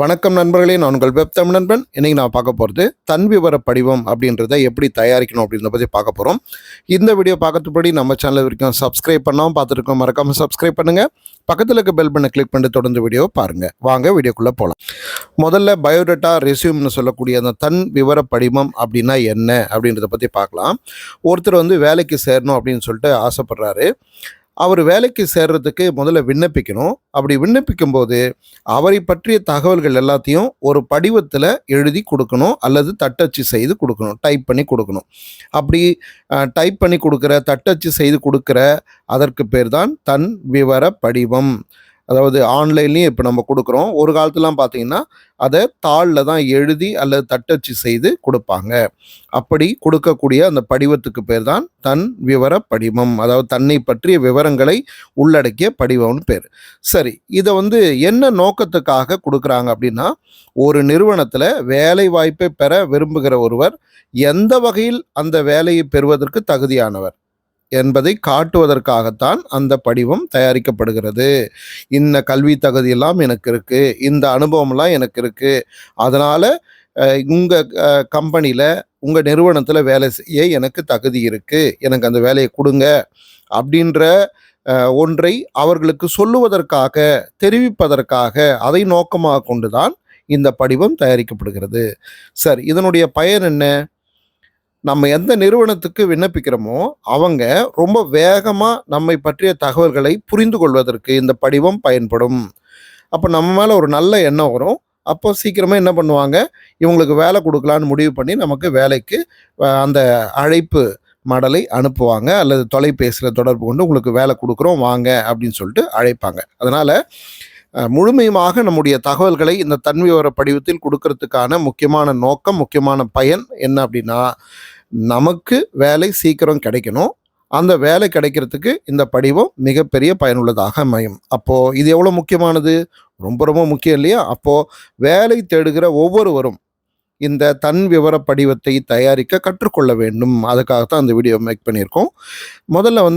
வணக்கம் நண்பர்களே, நான் உங்கள் வெப் தமிழ் நண்பன். இன்றைக்கி நான் பார்க்க போகிறது தன் விவர படிவம் அப்படின்றத எப்படி தயாரிக்கணும் அப்படின்றத பற்றி பார்க்க போகிறோம். இந்த வீடியோ பார்க்கறதுபடி நம்ம சேனல் வரைக்கும் சப்ஸ்கிரைப் பண்ணாமல் பார்த்துருக்கோம், மறக்காமல் சப்ஸ்கிரைப் பண்ணுங்கள். பக்கத்தில் இருக்க பெல் பண்ணை கிளிக் பண்ணிட்டு தொடர்ந்து வீடியோ பாருங்கள். வாங்க வீடியோக்குள்ளே போகலாம். முதல்ல பயோடேட்டா ரெஸ்யூம்னு சொல்லக்கூடிய அந்த தன் விவர படிவம் அப்படின்னா என்ன அப்படின்றத பற்றி பார்க்கலாம். ஒருத்தர் வேலைக்கு சேரணும் அப்படின்னு சொல்லிட்டு ஆசைப்படுறாரு. அவர் வேலைக்கு சேர்றதுக்கு முதல்ல விண்ணப்பிக்கணும். அப்படி விண்ணப்பிக்கும் போது அவரை பற்றிய தகவல்கள் எல்லாத்தையும் ஒரு படிவத்தில் எழுதி கொடுக்கணும், அல்லது தட்டச்சு செய்து கொடுக்கணும், டைப் பண்ணி கொடுக்கணும். அப்படி டைப் பண்ணி கொடுக்குற, தட்டச்சு செய்து கொடுக்குற அதற்கு பேர் தான் தன் விவர படிவம். அதாவது ஆன்லைன்லேயும் இப்போ நம்ம கொடுக்குறோம். ஒரு காலத்துலாம் பார்த்தீங்கன்னா அதை தாளில் தான் எழுதி அல்லது தட்டச்சு செய்து கொடுப்பாங்க. அப்படி கொடுக்கக்கூடிய அந்த படிவத்துக்கு பேர் தான் தன் விவர படிவம். அதாவது தன்னை பற்றிய விவரங்களை உள்ளடக்கிய படிவம்னு பேர். சரி, இதை என்ன நோக்கத்துக்காக கொடுக்குறாங்க அப்படின்னா, ஒரு நிறுவனத்தில் வேலை வாய்ப்பை பெற விரும்புகிற ஒருவர் எந்த வகையில் அந்த வேலையை பெறுவதற்கு தகுதியானவர் என்பதை காட்டுவதற்காகத்தான் அந்த படிவம் தயாரிக்கப்படுகிறது. இந்த கல்வி தகுதியெல்லாம் எனக்கு இருக்குது, இந்த அனுபவம்லாம் எனக்கு இருக்குது, அதனால் உங்கள் கம்பெனியில், உங்கள் நிறுவனத்தில் வேலை செய்ய எனக்கு தகுதி இருக்குது, எனக்கு அந்த வேலையை கொடுங்க அப்படின்ற ஒன்றை அவர்களுக்கு சொல்லுவதற்காக, தெரிவிப்பதற்காக, அதை நோக்கமாக கொண்டு தான் இந்த படிவம் தயாரிக்கப்படுகிறது. சரி, இதனுடைய பயன் என்ன? நம்ம எந்த நிறுவனத்துக்கு விண்ணப்பிக்கிறோமோ அவங்க ரொம்ப வேகமாக நம்மை பற்றிய தகவல்களை புரிந்து கொள்வதற்கு இந்த படிவம் பயன்படும். அப்போ நம்ம மேலே ஒரு நல்ல எண்ணம் வரும். அப்போ சீக்கிரமாக என்ன பண்ணுவாங்க, இவங்களுக்கு வேலை கொடுக்கலான்னு முடிவு பண்ணி நமக்கு வேலைக்கு அந்த அழைப்பு மடலை அனுப்புவாங்க, அல்லது தொலைபேசியில் தொடர்பு கொண்டு உங்களுக்கு வேலை கொடுக்குறோம் வாங்க அப்படின்னு சொல்லிட்டு அழைப்பாங்க. அதனால் முழுமையுமாக நம்முடைய தகவல்களை இந்த தன்விவர படிவத்தில் கொடுக்கறதுக்கான முக்கியமான நோக்கம், முக்கியமான பயன் என்ன அப்படின்னா, நமக்கு வேலை சீக்கிரம் கிடைக்கணும். அந்த வேலை கிடைக்கிறதுக்கு இந்த படிவம் மிகப்பெரிய பயனுள்ளதாக அமையும். அப்போது இது எவ்வளோ முக்கியமானது? ரொம்ப ரொம்ப முக்கியம் இல்லையா? அப்போது வேலை தேடுகிற ஒவ்வொருவரும் இந்த தன் விவர படிவத்தை தயாரிக்க கற்றுக்கொள்ள வேண்டும். அதுக்காகத்தான் அந்த வீடியோ மேக் பண்ணியிருக்கோம். முதல்ல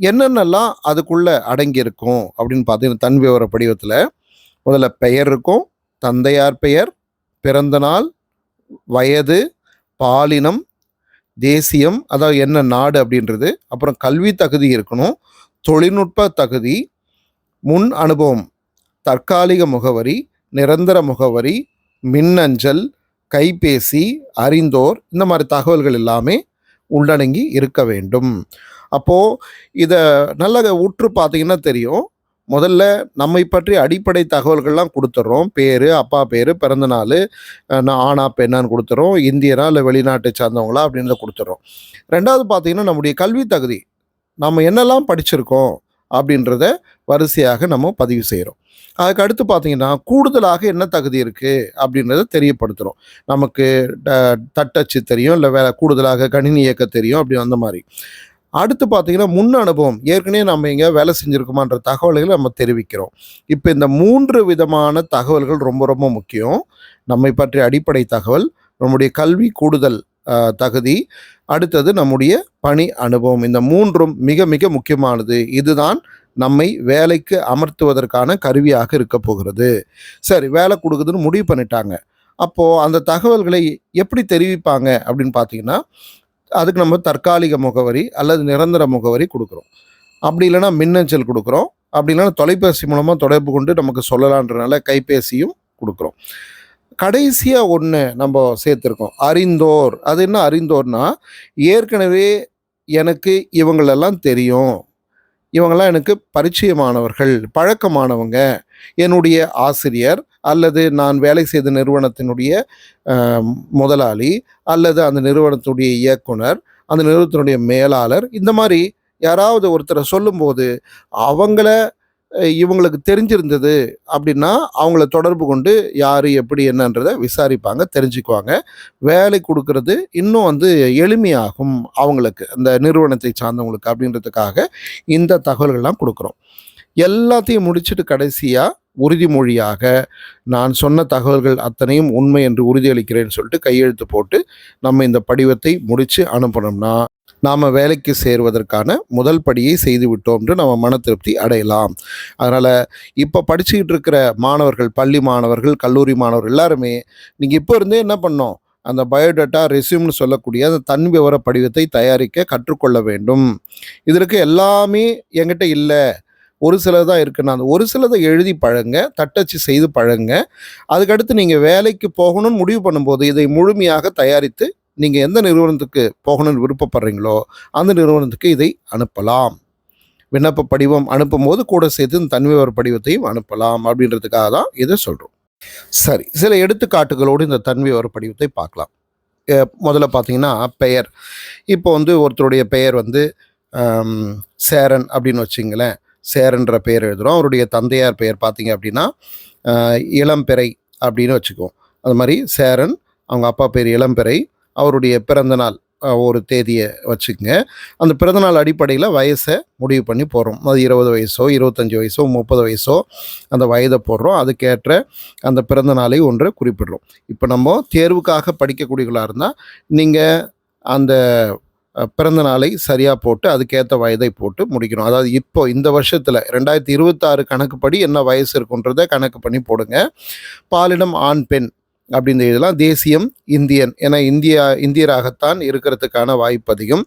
என்னென்னலாம் அதுக்குள்ளே அடங்கியிருக்கும் அப்படின்னு பார்த்தீங்கன்னா, தன் விவர படிவத்தில் முதல்ல பெயர் இருக்கும், தந்தையார் பெயர், பிறந்த நாள், வயது, பாலினம், தேசியம், அதாவது என்ன நாடு அப்படின்றது, அப்புறம் கல்வி தகுதி இருக்கணும், தொழில்நுட்ப தகுதி, முன் அனுபவம், தற்காலிக முகவரி, நிரந்தர முகவரி, மின்னஞ்சல், கைபேசி, அறிந்தோர், இந்த மாதிரி தகவல்கள் எல்லாமே உள்ளடங்கி இருக்க வேண்டும். அப்போது இதை நல்லா உற்று பார்த்தீங்கன்னா தெரியும். முதல்ல நம்மை பற்றி அடிப்படை தகவல்கள்லாம் கொடுத்துட்றோம். பேர், அப்பா பேர், பிறந்த நாள், நான் ஆனா பெண்ணான்னு கொடுத்துறோம், இந்தியனா இல்லை வெளிநாட்டை சார்ந்தவங்களா அப்படின்றத கொடுத்துட்றோம். ரெண்டாவது பார்த்திங்கன்னா நம்முடைய கல்வி தகுதி, நம்ம என்னெல்லாம் படிச்சிருக்கோம் அப்படின்றத வரிசையாக நம்ம பதிவு செய்கிறோம். அதுக்கு அடுத்து பார்த்திங்கன்னா கூடுதலாக என்ன தகுதி இருக்குது அப்படின்றத தெரியப்படுத்துகிறோம். நமக்கு தட்டச்சு தெரியும், இல்லை கூடுதலாக கணினி இயக்க தெரியும், அப்படி அந்த மாதிரி. அடுத்து பார்த்திங்கன்னா முன் அனுபவம், ஏற்கனவே நம்ம எங்கே வேலை செஞ்சுருக்கோமான்ற தகவல்களை நம்ம தெரிவிக்கிறோம். இப்போ இந்த 3 விதமான தகவல்கள் ரொம்ப ரொம்ப முக்கியம். நம்மை பற்றிய அடிப்படை தகவல், நம்முடைய கல்வி கூடுதல் தகுதி, அடுத்தது நம்முடைய பணி அனுபவம். இந்த 3ம் மிக மிக முக்கியமானது. இதுதான் நம்மை வேலைக்கு அமர்த்துவதற்கான கருவியாக இருக்க போகிறது. சரி, வேலை கொடுக்குதுன்னு முடிவு பண்ணிட்டாங்க. அப்போது அந்த தகவல்களை எப்படி தெரிவிப்பாங்க அப்படின்னு பார்த்தீங்கன்னா, அதுக்கு நம்ம தற்காலிக முகவரி அல்லது நிரந்தர முகவரி கொடுக்குறோம். அப்படி இல்லைன்னா மின்னஞ்சல் கொடுக்குறோம். அப்படி இல்லைன்னா தொலைபேசி மூலமாக தொடர்பு கொண்டு நமக்கு சொல்லலான்றனால கைபேசியும் கொடுக்குறோம். கடைசியாக ஒன்று நம்ம சேர்த்துருக்கோம், அறிந்தோர். அது என்ன அறிந்தோர்னா, ஏற்கனவே எனக்கு இவங்களெல்லாம் தெரியும், இவங்கெல்லாம் எனக்கு பரிச்சயமானவர்கள், பழக்கமானவங்க, என்னுடைய ஆசிரியர் அல்லது நான் வேலை செய்த நிறுவனத்தினுடைய முதலாளி அல்லது அந்த நிறுவனத்தினுடைய இயக்குனர், அந்த நிறுவனத்தினுடைய மேலாளர், இந்த மாதிரி யாராவது ஒருத்தரை சொல்லும்போது அவங்கள இவங்களுக்கு தெரிஞ்சிருந்தது அப்படின்னா அவங்கள தொடர்பு கொண்டு யார் எப்படி என்னன்றதை விசாரிப்பாங்க, தெரிஞ்சுக்குவாங்க. வேலை கொடுக்கறது இன்னும் எளிமையாகும் அவங்களுக்கு, அந்த நிறுவனத்தை சார்ந்தவங்களுக்கு அப்படின்றதுக்காக இந்த தகவல்கள்லாம் கொடுக்குறோம். எல்லாத்தையும் முடிச்சுட்டு கடைசியாக உறுதிமொழியாக நான் சொன்ன தகவல்கள் அத்தனையும் உண்மை என்று உறுதியளிக்கிறேன்னு சொல்லிட்டு கையெழுத்து போட்டு நம்ம இந்த படிவத்தை முடித்து அனுப்பணும்னா நாம் வேலைக்கு சேருவதற்கான முதல் படியை செய்து விட்டோம் என்று நம்ம மன திருப்தி அடையலாம். அதனால் இப்போ படிச்சுக்கிட்டு இருக்கிற மாணவர்கள், பள்ளி மாணவர்கள், கல்லூரி மாணவர்கள் எல்லாருமே நீங்கள் இப்போ இருந்தே என்ன பண்ணோம், அந்த பயோடேட்டா ரெஸ்யூம்னு சொல்லக்கூடிய அந்த தன் விவர படிவத்தை தயாரிக்க கற்றுக்கொள்ள வேண்டும். இதற்கு எல்லாமே என்கிட்ட இல்லை, ஒரு சிலது தான் இருக்குன்னா அந்த ஒரு சிலதை எழுதி பழங்க, தட்டச்சு செய்து பழங்க. அதுக்கடுத்து நீங்கள் வேலைக்கு போகணும்னு முடிவு பண்ணும்போது இதை முழுமையாக தயாரித்து நீங்கள் எந்த நிறுவனத்துக்கு போகணும்னு விருப்பப்படுறீங்களோ அந்த நிறுவனத்துக்கு இதை அனுப்பலாம். விண்ணப்ப படிவம் அனுப்பும்போது கூட சேர்த்து இந்த தன் விவர படிவத்தையும் அனுப்பலாம் அப்படின்றதுக்காக தான் இதை சொல்கிறோம். சரி, சில எடுத்துக்காட்டுகளோடு இந்த தன் விவர படிவத்தை பார்க்கலாம். முதல்ல பார்த்தீங்கன்னா பெயர். இப்போ ஒருத்தருடைய பெயர் சேரன் அப்படின்னு வச்சிங்களேன். சேரன்ற பெயர் எழுதுகிறோம். அவருடைய தந்தையார் பெயர் பார்த்தீங்க அப்படின்னா இளம்பிறை அப்படின்னு வச்சுக்குவோம். அது மாதிரி சேரன், அவங்க அப்பா பேர் இளம்பிறை, அவருடைய பிறந்தநாள் ஒரு தேதியை வச்சுக்கோங்க. அந்த பிறந்தநாள் அடிப்படையில் வயசை முடிவு பண்ணி போடுறோம். அது 20 வயசோ 25 வயசோ 30 வயசோ அந்த வயதை போடுறோம். அதுக்கேற்ற அந்த பிறந்த நாளை ஒன்றை குறிப்பிடுறோம். இப்போ நம்ம தேர்வுக்காக படிக்கக்கூடியவர்களாக இருந்தால் நீங்கள் அந்த பிறந்த நாளை சரியாக போட்டு அதுக்கேற்ற வயதை போட்டு முடிக்கணும். அதாவது இப்போ இந்த வருஷத்தில் 2026 கணக்குப்படி என்ன வயசு இருக்குன்றதை கணக்கு பண்ணி போடுங்க. பாலினம் ஆண் பெண் அப்படின்னு இதெல்லாம் தேசியம் இந்தியன், ஏன்னா இந்தியராகத்தான் இருக்கிறதுக்கான வாய்ப்பு அதிகம்.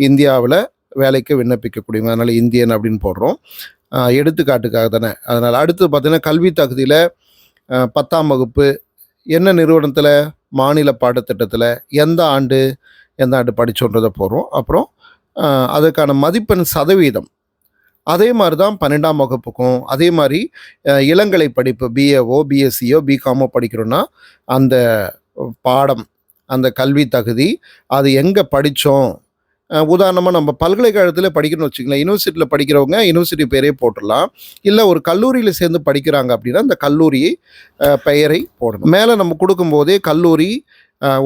இந்தியாவில் வேலைக்கு விண்ணப்பிக்கக்கூடியவங்க, அதனால் இந்தியன் அப்படின்னு போடுறோம். எடுத்துக்காட்டுக்காக தானே. அதனால் அடுத்து பார்த்திங்கன்னா கல்வி தகுதியில் 10ஆம் வகுப்பு என்ன நிறுவனத்தில், மாநில பாடத்திட்டத்தில் எந்த ஆண்டு படித்தோன்றதை போடுறோம். அப்புறம் அதுக்கான மதிப்பெண் சதவீதம் அதே மாதிரி தான் 12ஆம் வகுப்புக்கும். அதே மாதிரி இளங்கலை படிப்பு பிஏஓ பிஎஸ்சியோ பிகாமோ படிக்கிறோன்னா அந்த பாடம், அந்த கல்வி தகுதி அது எங்கே படித்தோம். உதாரணமாக நம்ம பல்கலைக்கழகத்தில் படிக்கணும்னு வச்சுக்கலாம். யூனிவர்சிட்டியில் படிக்கிறவங்க யூனிவர்சிட்டி பேரே போட்டுடலாம். இல்லை ஒரு கல்லூரியில் சேர்ந்து படிக்கிறாங்க அப்படின்னா அந்த கல்லூரி பெயரை போடணும். மேலே நம்ம கொடுக்கும்போதே கல்லூரி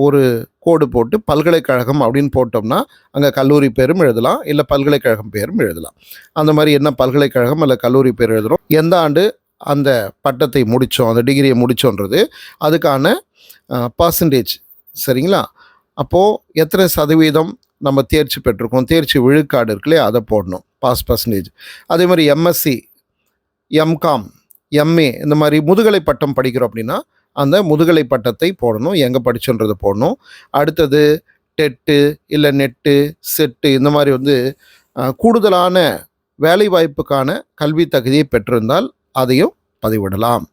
ஒரு கோடு போட்டு பல்கலைக்கழகம் அப்படின்னு போட்டோம்னா அங்கே கல்லூரி பேரும் எழுதலாம், இல்லை பல்கலைக்கழகம் பேரும் எழுதலாம். அந்த மாதிரி என்ன பல்கலைக்கழகம் இல்லை கல்லூரி பேர் எழுதுகிறோம், எந்த ஆண்டு அந்த பட்டத்தை முடித்தோம், அந்த டிகிரியை முடித்தோன்றது அதுக்கான பர்சன்டேஜ். சரிங்களா? அப்போது எத்தனை சதவீதம் நம்ம தேர்ச்சி பெற்றிருக்கோம், தேர்ச்சி விழுக்காடு இருக்குல்லையே அதை போடணும், பாஸ் பர்சன்டேஜ். அதே மாதிரி எம்எஸ்சி, எம்காம், எம்ஏ இந்த மாதிரி முதுகலை பட்டம் படிக்கிறோம் அப்படின்னா அந்த முதுகலை பட்டத்தை போடணும், எங்கே படிச்சோன்றதை போடணும். அடுத்தது டெட்டு இல்லை நெட்டு செட்டு இந்த மாதிரி கூடுதலான வேலை வாய்ப்புக்கான கல்வி தகுதியை பெற்றிருந்தால் அதையும் பதிவிடலாம்.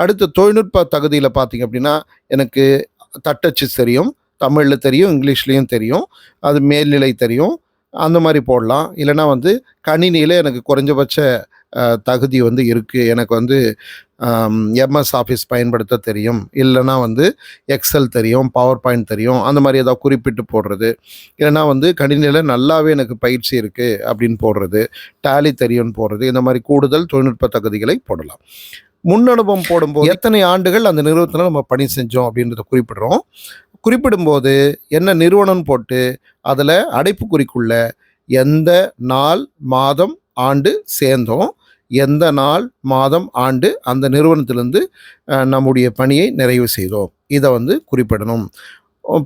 அடுத்து தொழில்நுட்ப தகுதியில் பார்த்திங்க அப்படின்னா எனக்கு தட்டச்சு தெரியும், தமிழில் தெரியும், இங்கிலீஷ்லேயும் தெரியும், அது மேல்நிலை தெரியும், அந்த மாதிரி போடலாம். இல்லைனா கணினியில் எனக்கு குறைஞ்சபட்ச தகுதி இருக்குது, எனக்கு எம்எஸ் ஆஃபீஸ் பயன்படுத்த தெரியும், இல்லைனா எக்ஸல் தெரியும், பவர் பாயிண்ட் தெரியும், அந்த மாதிரி ஏதாவது குறிப்பிட்டு போடுறது. இல்லைனா கணினியில் நல்லாவே எனக்கு பயிற்சி இருக்குது அப்படின்னு போடுறது, டேலி தெரியும்னு போடுறது. இந்த மாதிரி கூடுதல் தொழில்நுட்ப தகுதிகளை போடலாம். முன் அனுபவம் போடும்போது எத்தனை ஆண்டுகள் அந்த நிறுவனத்தில் நம்ம பணி செஞ்சோம் அப்படின்றத குறிப்பிடுறோம். குறிப்பிடும்போது என்ன நிறுவனம் போட்டு அதில் அடைப்புக்குறிக்குள்ள எந்த நாள் மாதம் ஆண்டு சேர்ந்தோம், எந்த நாள் மாதம் ஆண்டு அந்த நிறுவனத்திலிருந்து நம்முடைய பணியை நிறைவு செய்தோம், இதை குறிப்பிடணும்.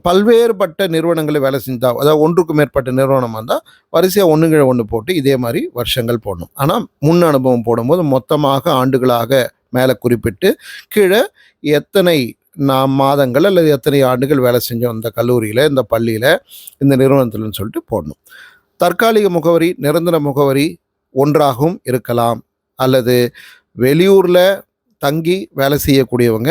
பல்வேறுபட்ட நிறுவனங்களை வேலை செஞ்சால், அதாவது ஒன்றுக்கும் மேற்பட்ட நிறுவனம் வந்தால் வரிசையாக ஒன்றுங்கிற ஒன்று போட்டு இதே மாதிரி வருஷங்கள் போடணும். ஆனால் முன் அனுபவம் போடும்போது மொத்தமாக ஆண்டுகளாக மேலே குறிப்பிட்டு கீழே எத்தனை மாதங்கள் அல்லது எத்தனை ஆண்டுகள் வேலை செஞ்சோம் இந்த கல்லூரியில், இந்த பள்ளியில், இந்த நிறுவனத்தில்னு சொல்லிட்டு போடணும். தற்காலிக முகவரி நிரந்தர முகவரி ஒன்றாகவும் இருக்கலாம். அல்லது வெளியூரில் தங்கி வேலை செய்யக்கூடியவங்க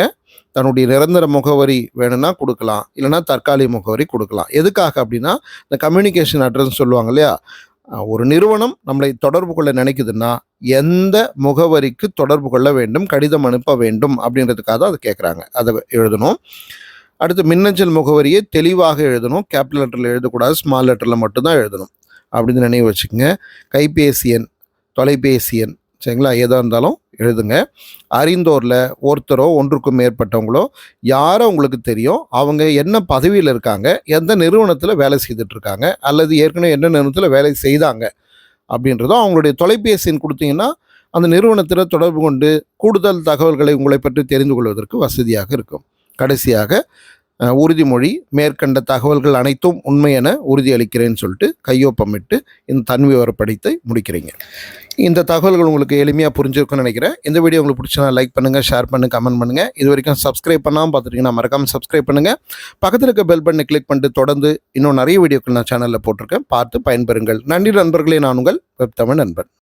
தன்னுடைய நிரந்தர முகவரி வேணும்னா கொடுக்கலாம், இல்லைனா தற்காலிக முகவரி கொடுக்கலாம். எதுக்காக அப்படின்னா இந்த கம்யூனிகேஷன் அட்ரஸ் சொல்லுவாங்க இல்லையா, ஒரு நிறுவனம் நம்மளை தொடர்பு கொள்ள நினைக்குதுன்னா எந்த முகவரிக்கு தொடர்பு கொள்ள வேண்டும், கடிதம் அனுப்ப வேண்டும் அப்படின்றதுக்காக தான் அதை கேட்குறாங்க, அதை எழுதணும். அடுத்து மின்னஞ்சல் முகவரியை தெளிவாக எழுதணும், கேபிட்டல் லெட்டரில் எழுதக்கூடாது, ஸ்மால் லெட்டரில் மட்டும்தான் எழுதணும் அப்படின்னு நினைவு வச்சுக்கோங்க. கைபேசி எண், தொலைபேசி எண், சரிங்களா, எதாக இருந்தாலும் எழுதுங்க. அறிந்தோரில் ஒருத்தரோ ஒன்றுக்கும் மேற்பட்டவங்களோ யாரோ உங்களுக்கு தெரியும், அவங்க என்ன பதவியில் இருக்காங்க, எந்த நிறுவனத்தில் வேலை செய்துட்ருக்காங்க, அல்லது ஏற்கனவே என்ன நிறுவனத்தில் வேலை செய்தாங்க அப்படின்றதோ அவங்களுடைய தொலைபேசி எண் கொடுத்தீங்கன்னா அந்த நிறுவனத்தில் தொடர்பு கொண்டு கூடுதல் தகவல்களை உங்களை பற்றி தெரிந்து கொள்வதற்கு வசதியாக இருக்கும். கடைசியாக உறுதிமொழி, மேற்கண்ட தகவல்கள் அனைத்தும் உண்மை என உறுதியளிக்கிறேன்னு சொல்லிட்டு கையொப்பமிட்டு இந்த தன்விவர படித்தை முடிக்கிறீங்க. இந்த தகவல்கள் உங்களுக்கு எளிமையாக புரிஞ்சிருக்குன்னு நினைக்கிறேன். இந்த வீடியோ உங்களுக்கு பிடிச்சா லைக் பண்ணுங்கள், ஷேர் பண்ணுங்கள், கமெண்ட் பண்ணுங்கள். இது வரைக்கும் சப்ஸ்கிரைப் பண்ணாமல் பார்த்துட்டிங்கன்னா மறக்காமல் சப்ஸ்கிரைப் பண்ணுங்கள். பக்கத்தில் இருக்க பெல் பட்டனை கிளிக் பண்ணிட்டு தொடர்ந்து இன்னும் நிறைய வீடியோக்கள் நான் சேனலில் போட்டிருக்கேன், பார்த்து பயன்பெறுங்கள். நன்றி நண்பர்களே. நான் உங்கள் வெப் தமிழ் நண்பன்.